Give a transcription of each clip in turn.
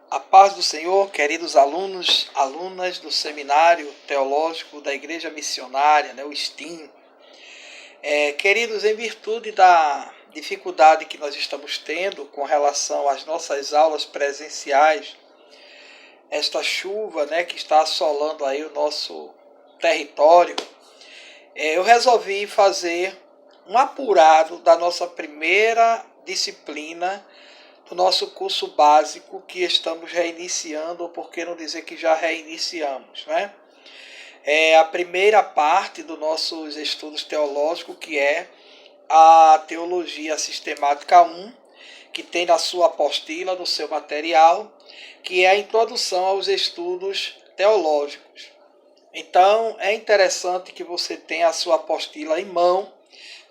A paz do Senhor, queridos alunos, alunas do Seminário Teológico da Igreja Missionária, o STIM. Queridos, em virtude da dificuldade que nós estamos tendo com relação às nossas aulas presenciais, esta chuva que está assolando aí o nosso território, eu resolvi fazer um apurado da nossa primeira disciplina do nosso curso básico que estamos reiniciando, ou por que não dizer que já reiniciamos, É a primeira parte dos nossos estudos teológicos, que é a Teologia Sistemática 1, que tem na sua apostila, no seu material, que é a introdução aos estudos teológicos. Então, é interessante que você tenha a sua apostila em mão,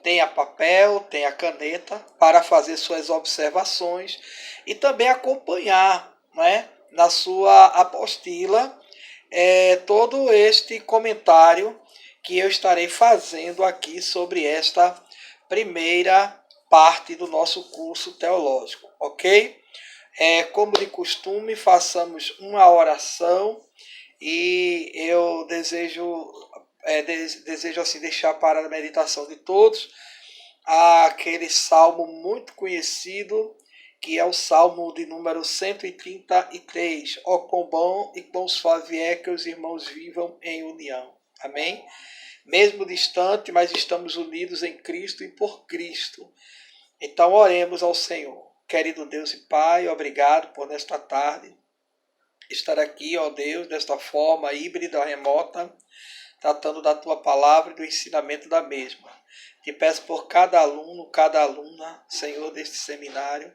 tenha papel, tenha caneta para fazer suas observações e também acompanhar, na sua apostila todo este comentário que eu estarei fazendo aqui sobre esta primeira parte do nosso curso teológico, ok? Como de costume, façamos uma oração e eu desejo assim deixar para a meditação de todos aquele salmo muito conhecido, que é o salmo de número 133. Ó, quão bom e quão suave é que os irmãos vivam em união. Amém? Mesmo distante, mas estamos unidos em Cristo e por Cristo. Então oremos ao Senhor. Querido Deus e Pai, obrigado por nesta tarde estar aqui, ó Deus, desta forma híbrida, remota, tratando da Tua palavra e do ensinamento da mesma. Te peço por cada aluno, cada aluna, Senhor, deste seminário,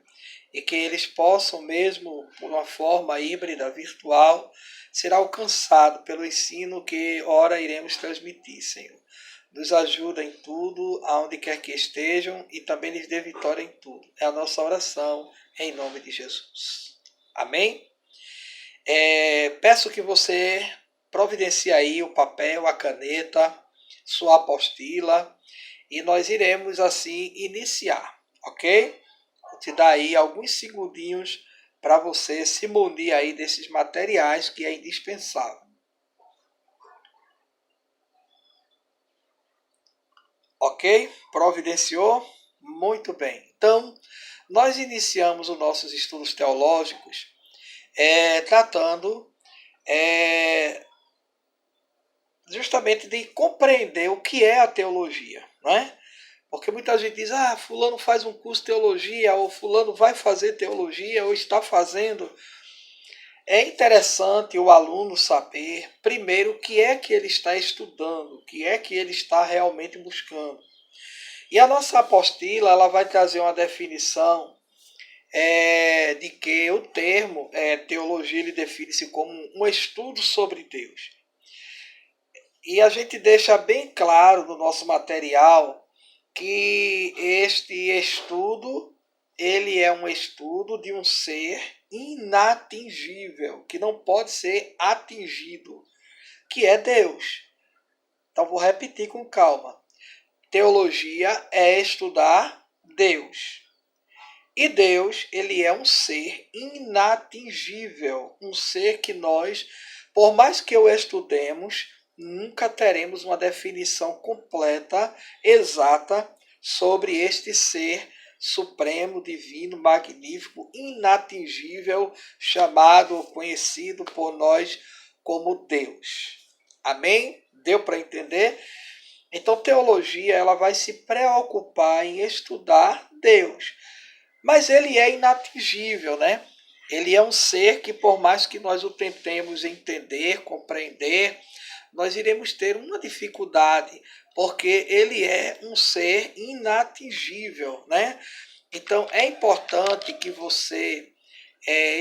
e que eles possam, mesmo por uma forma híbrida, virtual, ser alcançados pelo ensino que ora iremos transmitir, Senhor. Nos ajuda em tudo, aonde quer que estejam, e também lhes dê vitória em tudo. É a nossa oração, em nome de Jesus. Amém? Peço que você providencie aí o papel, a caneta, sua apostila, e nós iremos assim iniciar, ok? Vou te dar aí alguns segundinhos para você se munir aí desses materiais que é indispensável. Ok? Providenciou? Muito bem. Então, nós iniciamos os nossos estudos teológicos tratando justamente de compreender o que é a teologia, não é? Porque muita gente diz, fulano faz um curso de teologia, ou fulano vai fazer teologia, ou está fazendo. É interessante o aluno saber, primeiro, o que é que ele está estudando, o que é que ele está realmente buscando. E a nossa apostila ela vai trazer uma definição de que o termo teologia ele define-se como um estudo sobre Deus. E a gente deixa bem claro no nosso material que este estudo ele é um estudo de um ser inatingível, que não pode ser atingido, que é Deus. Então vou repetir com calma. Teologia é estudar Deus. E Deus, ele é um ser inatingível, um ser que nós, por mais que o estudemos, nunca teremos uma definição completa, exata, sobre este ser supremo, divino, magnífico, inatingível, chamado, conhecido por nós como Deus. Amém? Deu para entender? Então, teologia ela vai se preocupar em estudar Deus. Mas ele é inatingível, Ele é um ser que, por mais que nós o tentemos entender, compreender, nós iremos ter uma dificuldade, porque ele é um ser inatingível, Então, é importante que você,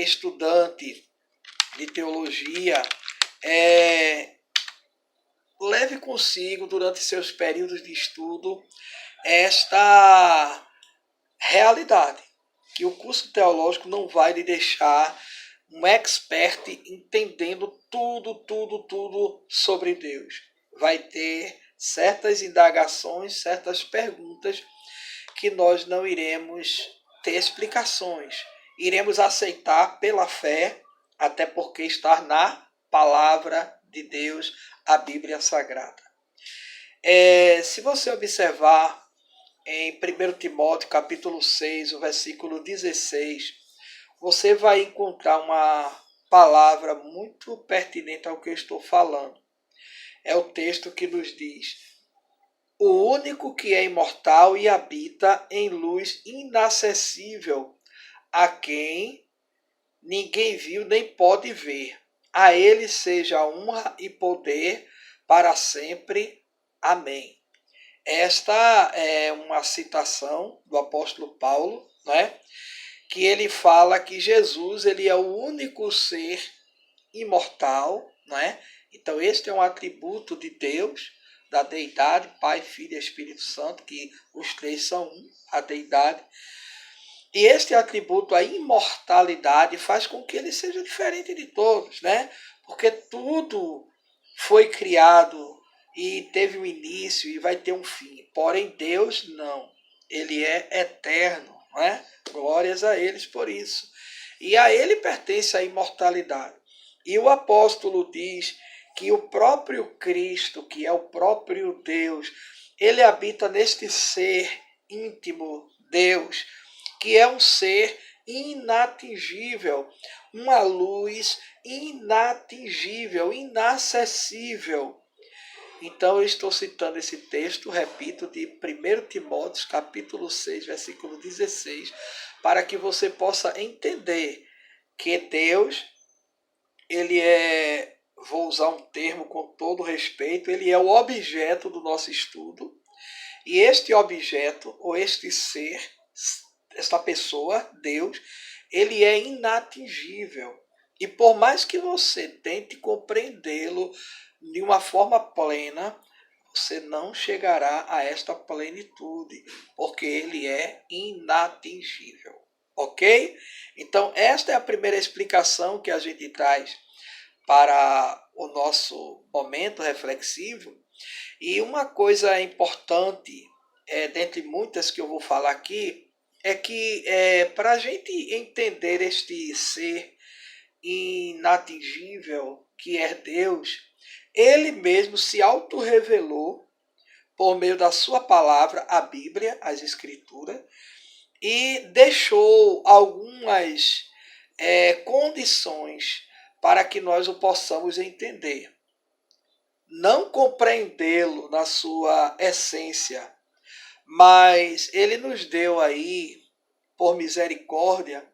estudante de teologia, leve consigo, durante seus períodos de estudo, esta realidade, que o curso teológico não vai lhe deixar um expert entendendo tudo sobre Deus. Vai ter certas indagações, certas perguntas que nós não iremos ter explicações. Iremos aceitar pela fé, até porque está na palavra de Deus, a Bíblia Sagrada. Se você observar em 1 Timóteo capítulo 6, o versículo 16, você vai encontrar uma palavra muito pertinente ao que eu estou falando. É o texto que nos diz: o único que é imortal e habita em luz inacessível, a quem ninguém viu nem pode ver. A ele seja honra e poder para sempre. Amém. Esta é uma citação do apóstolo Paulo, né? Que ele fala que Jesus ele é o único ser imortal, né? Então este é um atributo de Deus, da deidade, Pai, Filho e Espírito Santo, que os três são um, a deidade. E este atributo, a imortalidade, faz com que ele seja diferente de todos, né? Porque tudo foi criado e teve um início e vai ter um fim. Porém, Deus não. Ele é eterno, né? Glórias a eles por isso. E a ele pertence a imortalidade. E o apóstolo diz que o próprio Cristo, que é o próprio Deus, ele habita neste ser íntimo, Deus, que é um ser inatingível, uma luz inatingível, inacessível. Então eu estou citando esse texto, repito, de 1 Timóteo, capítulo 6, versículo 16, para que você possa entender que Deus, ele é, vou usar um termo com todo respeito, ele é o objeto do nosso estudo, e este objeto, ou este ser, esta pessoa, Deus, ele é inatingível. E por mais que você tente compreendê-lo de uma forma plena, você não chegará a esta plenitude, porque ele é inatingível. Ok? Então, esta é a primeira explicação que a gente traz para o nosso momento reflexivo. E uma coisa importante, dentre muitas que eu vou falar aqui, é que para a gente entender este ser inatingível que é Deus, ele mesmo se autorrevelou por meio da sua palavra, a Bíblia, as Escrituras, e deixou algumas condições para que nós o possamos entender. Não compreendê-lo na sua essência, mas ele nos deu aí, por misericórdia,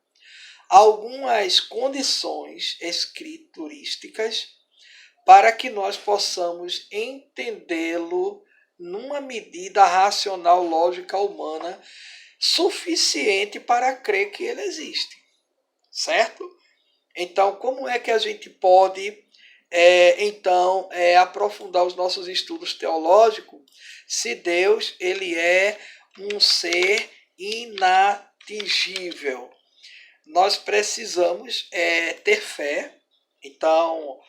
algumas condições escriturísticas para que nós possamos entendê-lo numa medida racional, lógica, humana, suficiente para crer que ele existe. Certo? Então, como é que a gente pode, aprofundar os nossos estudos teológicos se Deus ele é um ser inatingível? Nós precisamos ter fé. Então,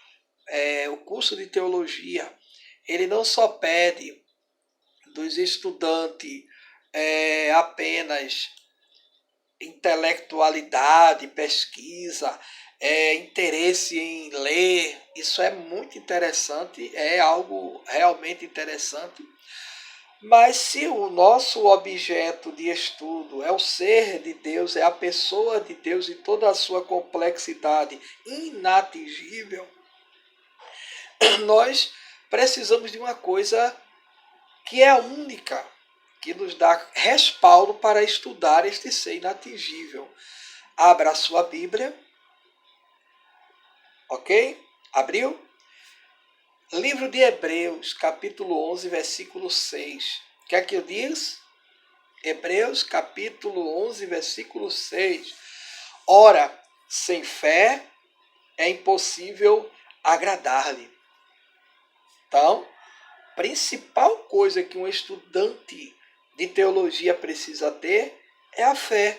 o curso de teologia, ele não só pede dos estudantes apenas intelectualidade, pesquisa, interesse em ler. Isso é muito interessante, é algo realmente interessante. Mas se o nosso objeto de estudo é o ser de Deus, é a pessoa de Deus e toda a sua complexidade inatingível, nós precisamos de uma coisa que é única, que nos dá respaldo para estudar este ser inatingível. Abra a sua Bíblia, ok? Abriu? Livro de Hebreus, capítulo 11, versículo 6. O que é que eu diz? Hebreus, capítulo 11, versículo 6. Ora, sem fé é impossível agradar-lhe. Então, principal coisa que um estudante de teologia precisa ter é a fé.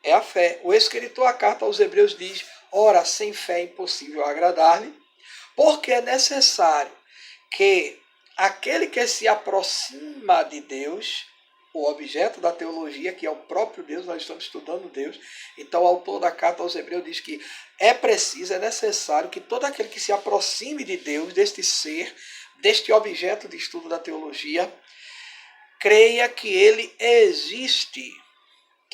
É a fé. O escritor à carta aos Hebreus diz: ora, sem fé é impossível agradar-lhe, porque é necessário que aquele que se aproxima de Deus o objeto da teologia, que é o próprio Deus, nós estamos estudando Deus. Então, o autor da carta aos Hebreus diz que é preciso, é necessário que todo aquele que se aproxime de Deus, deste ser, deste objeto de estudo da teologia, creia que ele existe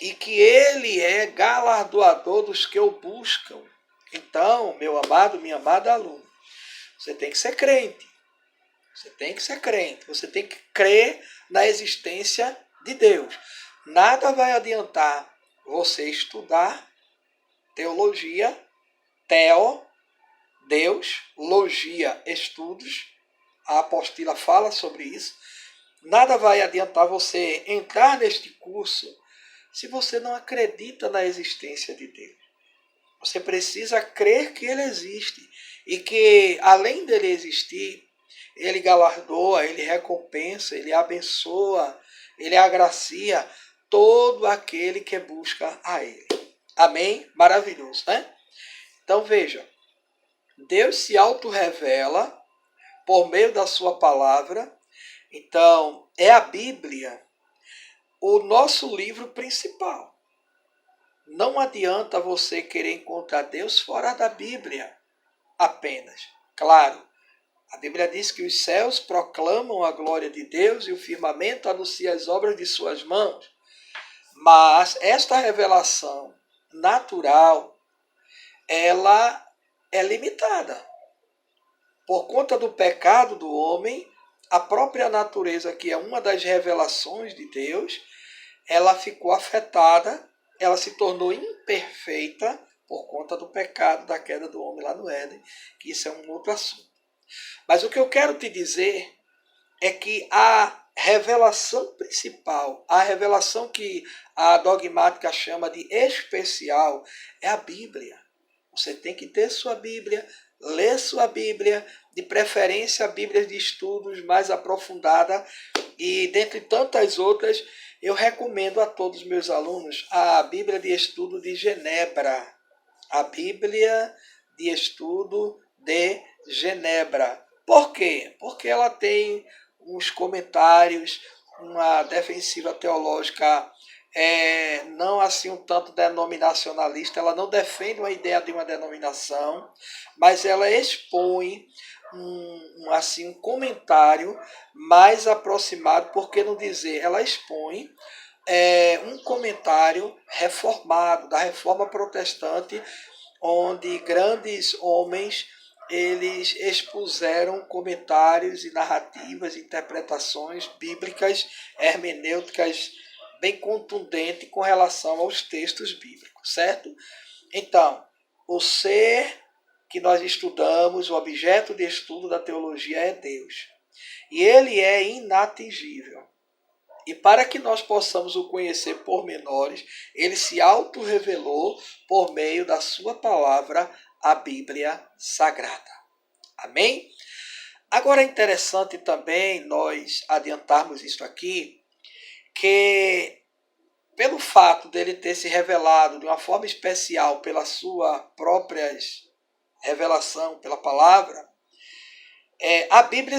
e que ele é galardoador dos que o buscam. Então, meu amado, minha amada aluno, você tem que ser crente. Você tem que ser crente. Você tem que crer na existência de Deus. Nada vai adiantar você estudar teologia, Deus, logia, estudos. A apostila fala sobre isso. Nada vai adiantar você entrar neste curso se você não acredita na existência de Deus. Você precisa crer que ele existe e que, além dele existir, ele galardoa, ele recompensa, ele abençoa, ele agracia todo aquele que busca a ele. Amém? Maravilhoso, né? Então veja, Deus se auto-revela por meio da sua palavra. Então, é a Bíblia o nosso livro principal. Não adianta você querer encontrar Deus fora da Bíblia apenas. Claro, a Bíblia diz que os céus proclamam a glória de Deus e o firmamento anuncia as obras de suas mãos. Mas esta revelação natural, ela é limitada. Por conta do pecado do homem, a própria natureza, que é uma das revelações de Deus, ela ficou afetada, ela se tornou imperfeita por conta do pecado, da queda do homem lá no Éden, que isso é um outro assunto. Mas o que eu quero te dizer é que a revelação principal, a revelação que a dogmática chama de especial, é a Bíblia. Você tem que ter sua Bíblia, ler sua Bíblia, de preferência a Bíblia de estudos mais aprofundada, e dentre tantas outras, eu recomendo a todos os meus alunos a Bíblia de Estudo de Genebra. A Bíblia de Estudo de Genebra. Por quê? Porque ela tem uns comentários, uma defensiva teológica não assim um tanto denominacionalista. Ela não defende uma ideia de uma denominação, mas ela expõe um comentário mais aproximado, por que não dizer, ela expõe um comentário reformado, da reforma protestante, onde grandes homens eles expuseram comentários e narrativas, interpretações bíblicas, hermenêuticas bem contundentes com relação aos textos bíblicos, certo? Então, o ser que nós estudamos, o objeto de estudo da teologia é Deus. E ele é inatingível. E para que nós possamos o conhecer por menores, ele se auto-revelou por meio da sua palavra, a Bíblia Sagrada. Amém? Agora é interessante também nós adiantarmos isso aqui, que pelo fato dele ter se revelado de uma forma especial pela sua própria revelação, pela palavra, a Bíblia